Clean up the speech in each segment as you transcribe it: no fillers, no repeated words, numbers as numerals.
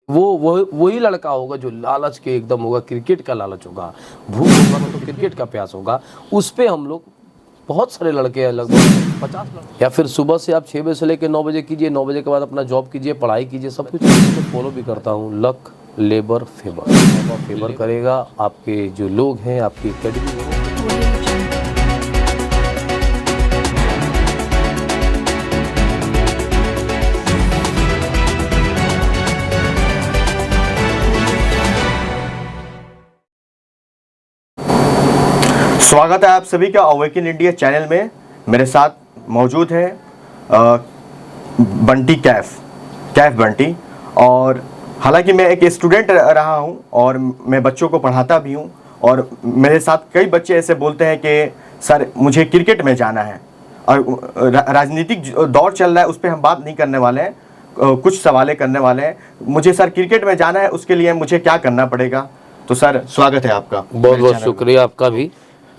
वो वही लड़का होगा जो लालच के एकदम होगा, क्रिकेट का लालच होगा, भूख होगा तो क्रिकेट का प्यास होगा। उस पे हम लोग बहुत सारे लड़के हैं, लगभग 50 लड़के। या फिर सुबह से आप 6 बजे से लेकर 9 बजे कीजिए, 9 बजे के बाद अपना जॉब कीजिए, पढ़ाई कीजिए, सब कुछ फॉलो भी करता हूँ। लक, लेबर, फेवर करेगा, आपके जो लोग हैं, आपकी एकेडमी है। स्वागत है आप सभी का अवेकन इंडिया चैनल में। मेरे साथ मौजूद है बंटी कैफ बंटी। और हालांकि मैं एक स्टूडेंट रहा हूं और मैं बच्चों को पढ़ाता भी हूं, और मेरे साथ कई बच्चे ऐसे बोलते हैं कि सर मुझे क्रिकेट में जाना है। और राजनीतिक दौर चल रहा है, उस पर हम बात नहीं करने वाले हैं, कुछ सवालें करने वाले हैं। मुझे सर क्रिकेट में जाना है, उसके लिए मुझे क्या करना पड़ेगा? तो सर स्वागत है आपका। बहुत बहुत शुक्रिया आपका भी।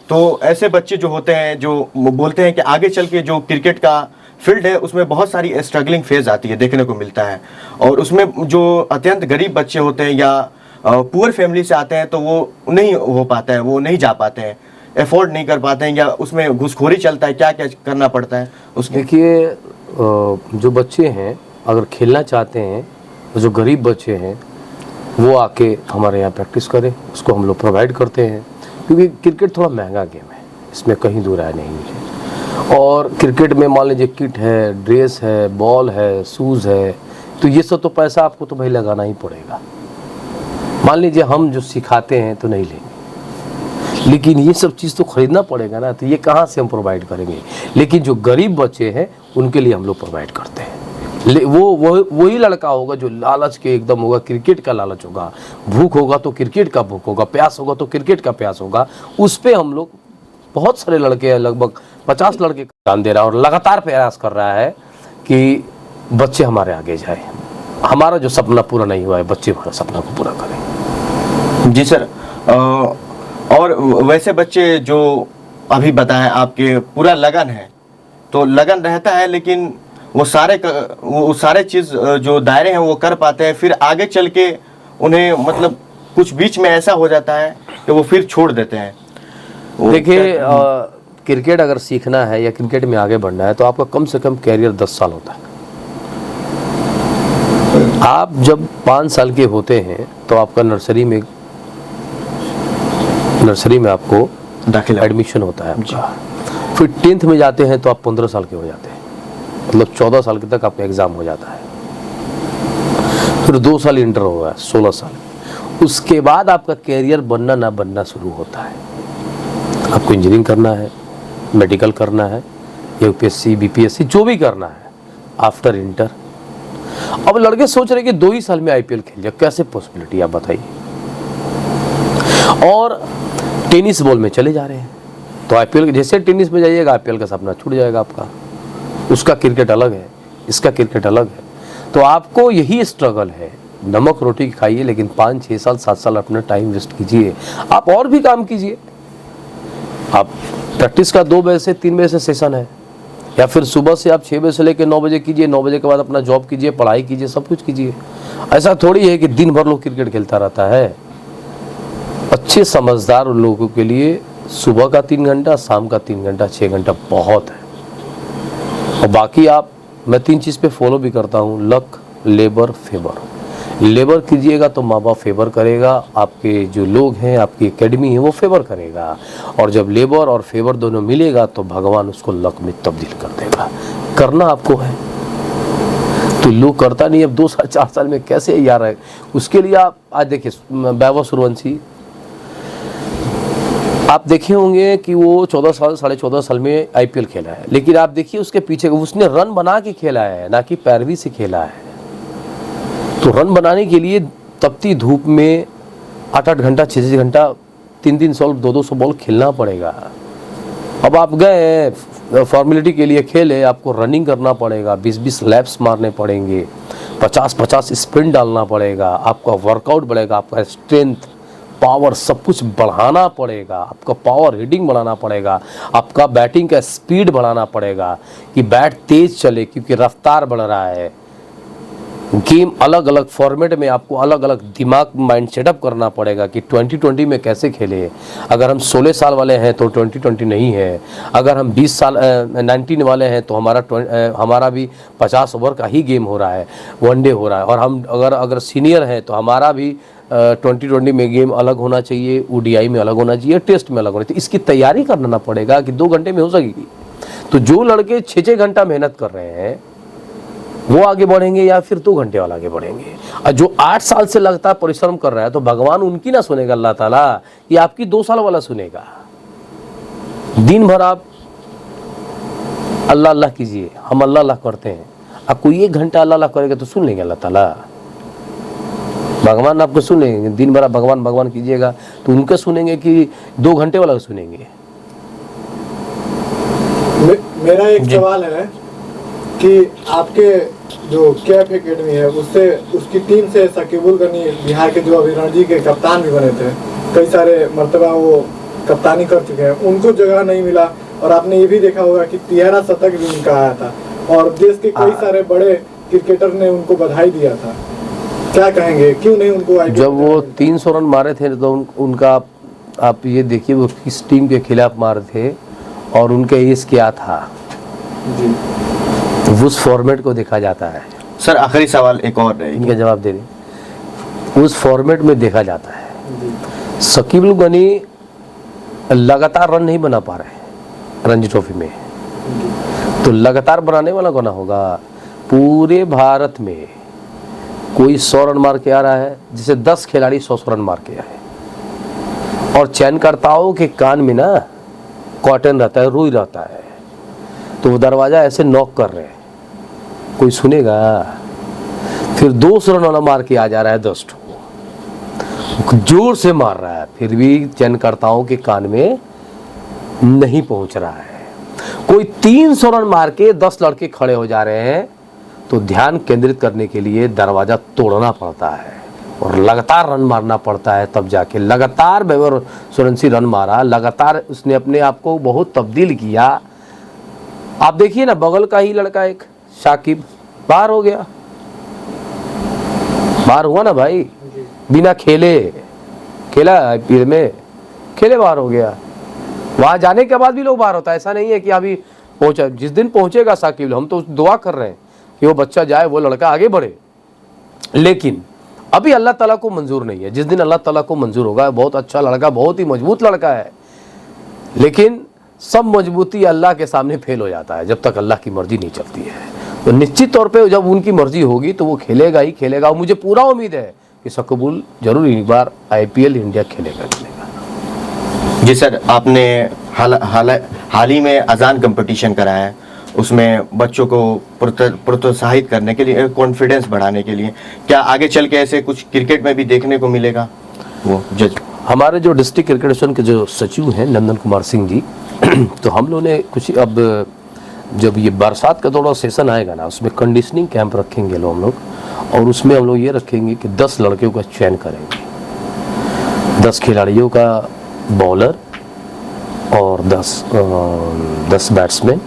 तो ऐसे बच्चे जो होते हैं जो बोलते हैं कि आगे चल के जो क्रिकेट का फील्ड है उसमें बहुत सारी स्ट्रगलिंग फेज आती है, देखने को मिलता है। और उसमें जो अत्यंत गरीब बच्चे होते हैं या पुअर फैमिली से आते हैं तो वो नहीं हो पाता है, वो नहीं जा पाते हैं, एफोर्ड नहीं कर पाते हैं, या उसमें घुसखोरी चलता है। क्या क्या करना पड़ता है उसके? देखिए, जो बच्चे हैं अगर खेलना चाहते हैं, जो गरीब बच्चे हैं वो आके हमारे यहाँ प्रैक्टिस करें, उसको हम लोग प्रोवाइड करते हैं। क्योंकि क्रिकेट थोड़ा महंगा गेम है, इसमें कहीं दूर राय नहीं है। और क्रिकेट में मान लीजिए किट है, ड्रेस है, बॉल है, शूज़ है, तो ये सब तो पैसा आपको तो भाई लगाना ही पड़ेगा। मान लीजिए हम जो सिखाते हैं तो नहीं लेंगे, लेकिन ये सब चीज़ तो खरीदना पड़ेगा ना, तो ये कहाँ से हम प्रोवाइड करेंगे? लेकिन जो गरीब बच्चे हैं उनके लिए हम लोग प्रोवाइड करते हैं। वही लड़का होगा जो लालच के एकदम होगा, क्रिकेट का लालच होगा, भूख होगा तो क्रिकेट का भूख होगा, प्यास होगा तो क्रिकेट का प्यास होगा। उस पे हम लोग बहुत सारे लड़के हैं, लगभग 50 लड़के ध्यान दे रहा है और लगातार प्रयास कर रहा है कि बच्चे हमारे आगे जाए। हमारा जो सपना पूरा नहीं हुआ है, बच्चे हमारा सपना को पूरा करें। जी सर। और वैसे बच्चे जो अभी बताएं आपके पूरा लगन है, तो लगन रहता है, लेकिन वो सारे चीज़ जो दायरे हैं वो कर पाते हैं, फिर आगे चल के उन्हें मतलब कुछ बीच में ऐसा हो जाता है कि वो फिर छोड़ देते हैं। देखिए, क्रिकेट अगर सीखना है या क्रिकेट में आगे बढ़ना है तो आपका कम से कम कैरियर 10 साल होता है। आप जब 5 साल के होते हैं तो आपका नर्सरी में आपको दाखिला एडमिशन होता है आपका। फिर 10th में जाते हैं तो आप 15 साल के हो जाते हैं, मतलब 14 साल के तक आपका एग्ज़ाम हो जाता है। फिर 2 साल इंटर होगा, 16 साल। उसके बाद आपका कैरियर बनना ना बनना शुरू होता है। आपको इंजीनियरिंग करना है, मेडिकल करना है, यूपीएससी, बीपीएससी जो भी करना है आफ्टर इंटर। अब लड़के सोच रहे हैं कि 2 ही साल में आईपीएल खेल जाए, कैसे पॉसिबिलिटी आप बताइए? और टेनिस बॉल में चले जा रहे हैं तो आईपीएल, जैसे टेनिस में जाइएगा आईपीएल का सपना छूट जाएगा आपका। उसका क्रिकेट अलग है, इसका क्रिकेट अलग है। तो आपको यही स्ट्रगल है, नमक रोटी खाइए, लेकिन 5, 6 साल, 7 साल अपना टाइम वेस्ट कीजिए। आप और भी काम कीजिए। आप प्रैक्टिस का 2 बजे से 3 बजे से सेशन है, या फिर सुबह से आप 6 बजे से लेकर 9 बजे कीजिए, 9 बजे के बाद अपना जॉब कीजिए, पढ़ाई कीजिए, सब कुछ कीजिए। ऐसा थोड़ी है कि दिन भर लोग क्रिकेट खेलता रहता है। अच्छे समझदार लोगों के लिए सुबह का 3 घंटा, शाम का 3 घंटा, 6 घंटा बहुत है। और बाकी मैं 3 चीज़ पे फॉलो भी करता हूँ, लक, लेबर, फेवर। लेबर कीजिएगा तो माँ बाप फेवर करेगा, आपके जो लोग हैं, आपकी एकेडमी है वो फेवर करेगा। और जब लेबर और फेवर दोनों मिलेगा तो भगवान उसको लक में तब्दील कर देगा। करना आपको है तो लोग करता नहीं। अब 2 साल 4 साल में कैसे यार है? उसके लिए आप आज देखिए, वैभव सूर्यवंशी, आप देखे होंगे कि वो 14 साल, 14.5 साल में आईपीएल खेला है, लेकिन आप देखिए उसके पीछे उसने रन बना के खेला है, ना कि पैरवी से खेला है। तो रन बनाने के लिए तपती धूप में 8-8 घंटा, 6-6 घंटा, 3-3 सौ, 200 बॉल खेलना पड़ेगा। अब आप गए फॉर्मेलिटी के लिए खेले, आपको रनिंग करना पड़ेगा, 20-20 लैप्स मारने पड़ेंगे, 50-50 स्प्रिंट डालना पड़ेगा, आपका वर्कआउट बढ़ेगा, आपका स्ट्रेंथ, पावर सब कुछ बढ़ाना पड़ेगा, आपका पावर हिटिंग बढ़ाना पड़ेगा, आपका बैटिंग का स्पीड बढ़ाना पड़ेगा कि बैट तेज चले, क्योंकि रफ्तार बढ़ रहा है। गेम अलग अलग फॉर्मेट में आपको अलग अलग दिमाग माइंड सेटअप करना पड़ेगा कि 2020 में कैसे खेले। अगर हम 16 साल वाले हैं तो 2020 नहीं है, अगर हम 20 साल 19 वाले हैं तो हमारा भी 50 ओवर का ही गेम हो रहा है, वनडे हो रहा है। और हम अगर सीनियर हैं तो हमारा भी 2020 में गेम अलग होना चाहिए, ODI में अलग होना चाहिए, टेस्ट में अलग होना चाहिए। इसकी तैयारी करना पड़ेगा कि 2 घंटे में हो सकेगी। तो जो लड़के 6-6 घंटा मेहनत कर रहे हैं वो आगे बढ़ेंगे या फिर 2 घंटे वाला आगे बढ़ेंगे। और जो 8 साल से लगातार परिश्रम कर रहा है तो भगवान उनकी ना सुनेगा अल्लाह ताला, ये आपकी 2 साल वाला सुनेगा। दिन भर आप अल्लाह अल्लाह कीजिए, हम अल्लाह अल्लाह करते हैं, आप कोई 1 घंटा अल्लाह अल्लाह करेगा तो सुन लेंगे अल्लाह ताला, भगवान आपको सुन लेंगे। दिन भर आप भगवान भगवान कीजिएगा तो उनका सुनेंगे कि 2 घंटे वाला सुनेंगे। मेरा एक सवाल है कि आपके जो कैफ एकेडमी है उसकी टीम से शकीबुल गनी बिहार के जो अभी रणजी के कप्तान भी बने थे, कई सारे मर्तबा वो कप्तानी कर चुके हैं, उनको जगह नहीं मिला। और आपने ये भी देखा होगा कि 13 शतक भी उनका आया था और देश के कई सारे बड़े क्रिकेटर ने उनको बधाई दिया था। क्या कहेंगे, क्यों नहीं उनको IPL? जब वो 300 रन मारे थे तो उनका आप ये देखिए वो किस टीम के खिलाफ मारे थे और उनका एज क्या था जी, उस फॉर्मेट को देखा जाता है। सर आखिरी सवाल एक और है, इनका जवाब दे दें। उस फॉर्मेट में देखा जाता है। शकीबुल गनी लगातार रन नहीं बना पा रहे रणजी ट्रॉफी में, तो लगातार बनाने वाला कौन होगा? पूरे भारत में कोई 100 रन मार के आ रहा है, जिसे 10 खिलाड़ी 100 रन मार के आए। और चयनकर्ताओं के कान में ना कॉटन रहता है, रुई रहता है, तो वो दरवाजा ऐसे नॉक कर रहे हैं, कोई सुनेगा? फिर 200 रन वाला मार के आ जा रहा है 10 ठो, जोर से मार रहा है, फिर भी चयनकर्ताओं के कान में नहीं पहुंच रहा है। कोई 300 रन मार के 10 लड़के खड़े हो जा रहे हैं, तो ध्यान केंद्रित करने के लिए दरवाजा तोड़ना पड़ता है और लगातार रन मारना पड़ता है, तब जाके लगातार वैभव सूर्यवंशी रन मारा, लगातार उसने अपने आप को बहुत तब्दील किया। आप देखिए ना, बगल का ही लड़का एक शाकिब बाहर हो गया, बाहर हुआ ना भाई, बिना खेला IPL में, खेले बाहर हो गया। वहां जाने के बाद भी लोग बाहर होता है, ऐसा नहीं है कि अभी पहुंचा। जिस दिन पहुंचेगा शाकिब, हम तो दुआ कर रहे हैं कि वो बच्चा जाए, वो लड़का आगे बढ़े, लेकिन अभी अल्लाह ताला को मंजूर नहीं है। जिस दिन अल्लाह ताला को मंजूर होगा, बहुत अच्छा लड़का, बहुत ही मजबूत लड़का है, लेकिन सब मजबूती अल्लाह के सामने फेल हो जाता है जब तक अल्लाह की मर्जी नहीं चलती है। तो निश्चित तौर पे जब उनकी मर्जी होगी तो वो खेलेगा ही खेलेगा। और मुझे पूरा उम्मीद है कि शकीबुल जरूर एक बार IPL इंडिया खेलेगा। जी सर, आपने हाल ही में अजान कंपटीशन कराया है, उसमें बच्चों को प्रोत्साहित करने के लिए, कॉन्फिडेंस बढ़ाने के लिए, क्या आगे चल के ऐसे कुछ क्रिकेट में भी देखने को मिलेगा? वो जज हमारे जो डिस्ट्रिक्ट क्रिकेट एसोसिएशन के जो सचिव हैं नंदन कुमार सिंह जी, तो हम लोगों ने कुछ, अब जब ये बरसात का थोड़ा सेशन आएगा ना, उसमें कंडीशनिंग कैंप रखेंगे हम लोग, और उसमें हम लोग ये रखेंगे कि 10 लड़कियों का चयन करेंगे, 10 खिलाड़ियों का बॉलर और 10 बैट्समैन,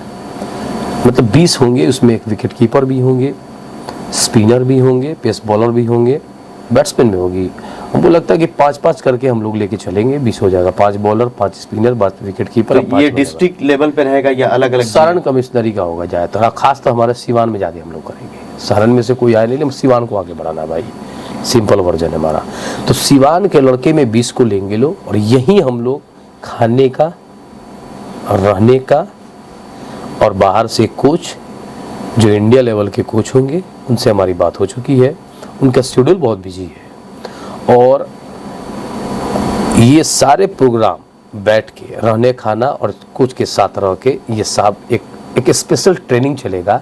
मतलब 20 होंगे। उसमें एक विकेट कीपर भी होंगे, स्पिनर भी होंगे, पेस बॉलर भी होंगे, बैट्समैन भी होगी। हमको लगता है कि 5-5 करके हम लोग लेके चलेंगे, 20 हो जाएगा, 5 बॉलर, 5 स्पिनर, 5 विकेट कीपर। तो ये डिस्ट्रिक्ट लेवल पे रहेगा या अलग अलग? सारण कमिश्नरी का होगा ज़्यादातर, खास तो हमारे सिवान में ज़्यादा हम लोग करेंगे। सारण में से कोई आए नहीं, सिवान को आगे बढ़ाना भाई, सिंपल वर्जन है हमारा। तो सिवान के लड़के में 20 को लेंगे लोग, और यहीं हम लोग खाने का, रहने का, और बाहर से कोच जो इंडिया लेवल के कोच होंगे उनसे हमारी बात हो चुकी है। उनका शेड्यूल बहुत बिजी है, और ये सारे प्रोग्राम बैठ के रहने, खाना और कोच के साथ रह के ये सब एक स्पेशल ट्रेनिंग चलेगा,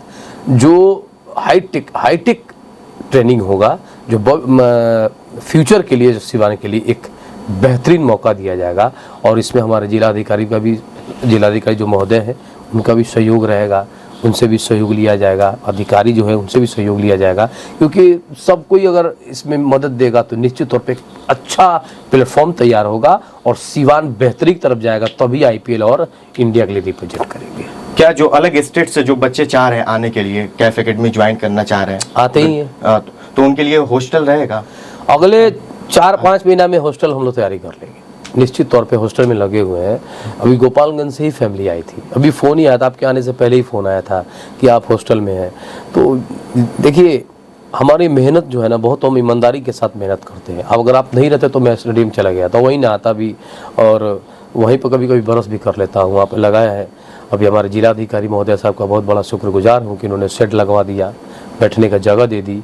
जो हाईटेक ट्रेनिंग होगा, जो फ्यूचर के लिए, जो सिवान के लिए एक बेहतरीन मौका दिया जाएगा। और इसमें हमारे जिलाधिकारी जो महोदय हैं उनका भी सहयोग रहेगा, उनसे भी सहयोग लिया जाएगा, अधिकारी जो है उनसे भी सहयोग लिया जाएगा, क्योंकि सब कोई अगर इसमें मदद देगा तो निश्चित तौर पे एक अच्छा प्लेटफॉर्म तैयार होगा और सिवान बेहतरी की तरफ जाएगा, तभी IPL और इंडिया के लिए रिप्रेजेंट करेंगे। क्या जो अलग स्टेट से जो बच्चे चाह रहे हैं आने के लिए कैफ एकेडमी ज्वाइन करना चाह रहे हैं, आते ही हैं। तो उनके लिए हॉस्टल रहेगा? अगले 4-5 महीना में हॉस्टल हम लोग तैयारी कर लेंगे, निश्चित तौर पे हॉस्टल में लगे हुए हैं। अभी गोपालगंज से ही फैमिली आई थी, अभी फ़ोन ही आया था, आपके आने से पहले ही फ़ोन आया था कि आप हॉस्टल में हैं। तो देखिए हमारी मेहनत जो है ना, बहुत हम ईमानदारी के साथ मेहनत करते हैं। अब अगर आप नहीं रहते तो मैं स्टेडियम चला गया तो वहीं ना आता भी, और वहीं पर कभी कभी बरस भी कर लेता हूँ, वहाँ पर लगाया है। अभी हमारे जिलाधिकारी महोदय साहब का बहुत बड़ा शुक्रगुजार हूँ कि उन्होंने शेड लगवा दिया, बैठने का जगह दे दी,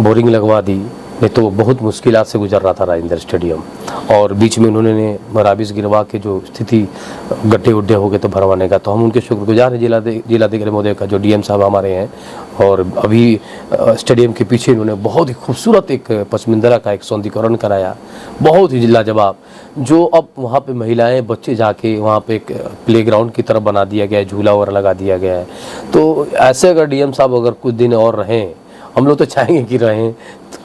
बोरिंग लगवा दी, नहीं तो बहुत मुश्किलात से गुजर रहा था राजेंद्र स्टेडियम। और बीच में उन्होंने राबिस गिरवा के जो स्थिति गड्ढे उड्ढे हो गए तो भरवाने का, तो हम उनके शुक्रगुजार हैं जिलाधिकारी महोदय का, जो डीएम साहब हमारे हैं। और अभी स्टेडियम के पीछे उन्होंने बहुत ही खूबसूरत एक पचमिंदरा का एक सौंदर्यीकरण कराया, बहुत ही लाजवाब, जो अब वहाँ पे महिलाएं बच्चे जाके वहाँ पे एक प्लेग्राउंड की तरफ बना दिया गया है, झूला वगैरह लगा दिया गया है। तो ऐसे अगर डीएम साहब अगर कुछ दिन और रहें, हम लोग तो चाहेंगे कि रहें,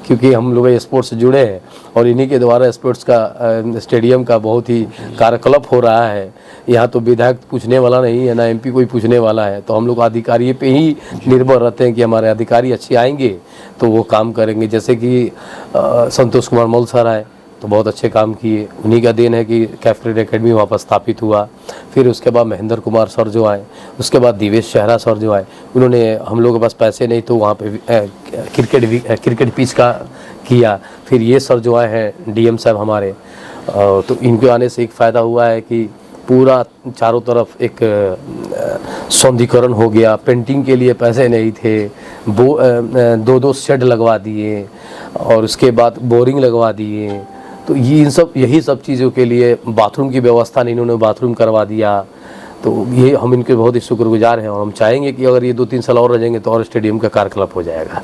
क्योंकि हम लोग स्पोर्ट्स से जुड़े हैं और इन्हीं के द्वारा स्पोर्ट्स का स्टेडियम का बहुत ही कार्यकलाप हो रहा है। यहाँ तो विधायक पूछने वाला नहीं है, ना एमपी कोई पूछने वाला है, तो हम लोग अधिकारी पे ही निर्भर रहते हैं कि हमारे अधिकारी अच्छे आएंगे तो वो काम करेंगे। जैसे कि संतोष कुमार मौल सर आए तो बहुत अच्छे काम किए, उन्हीं का देन है कि कैफ एकेडमी वहाँ पर स्थापित हुआ। फिर उसके बाद महेंद्र कुमार सर जो आए, उसके बाद दिवेश शहरा सर जो आए, उन्होंने हम लोग के पास पैसे नहीं तो वहाँ पे क्रिकेट पिच का किया। फिर ये सर जो आए हैं डीएम साहब हमारे, तो इनके आने से एक फ़ायदा हुआ है कि पूरा चारों तरफ एक सौंदर्यीकरण हो गया। पेंटिंग के लिए पैसे नहीं थे, 2 शेड लगवा दिए और उसके बाद बोरिंग लगवा दिए। तो यही सब चीज़ों के लिए बाथरूम की व्यवस्था नहीं, इन्होंने बाथरूम करवा दिया। तो ये हम इनके बहुत ही शुक्रगुजार हैं और हम चाहेंगे कि अगर ये 2-3 साल और रह जाएंगे तो और स्टेडियम का कार्यकलाप हो जाएगा।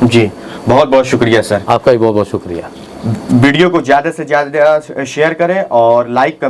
जी बहुत बहुत शुक्रिया सर। आपका भी बहुत बहुत शुक्रिया। वीडियो को ज़्यादा से ज़्यादा शेयर करें और लाइक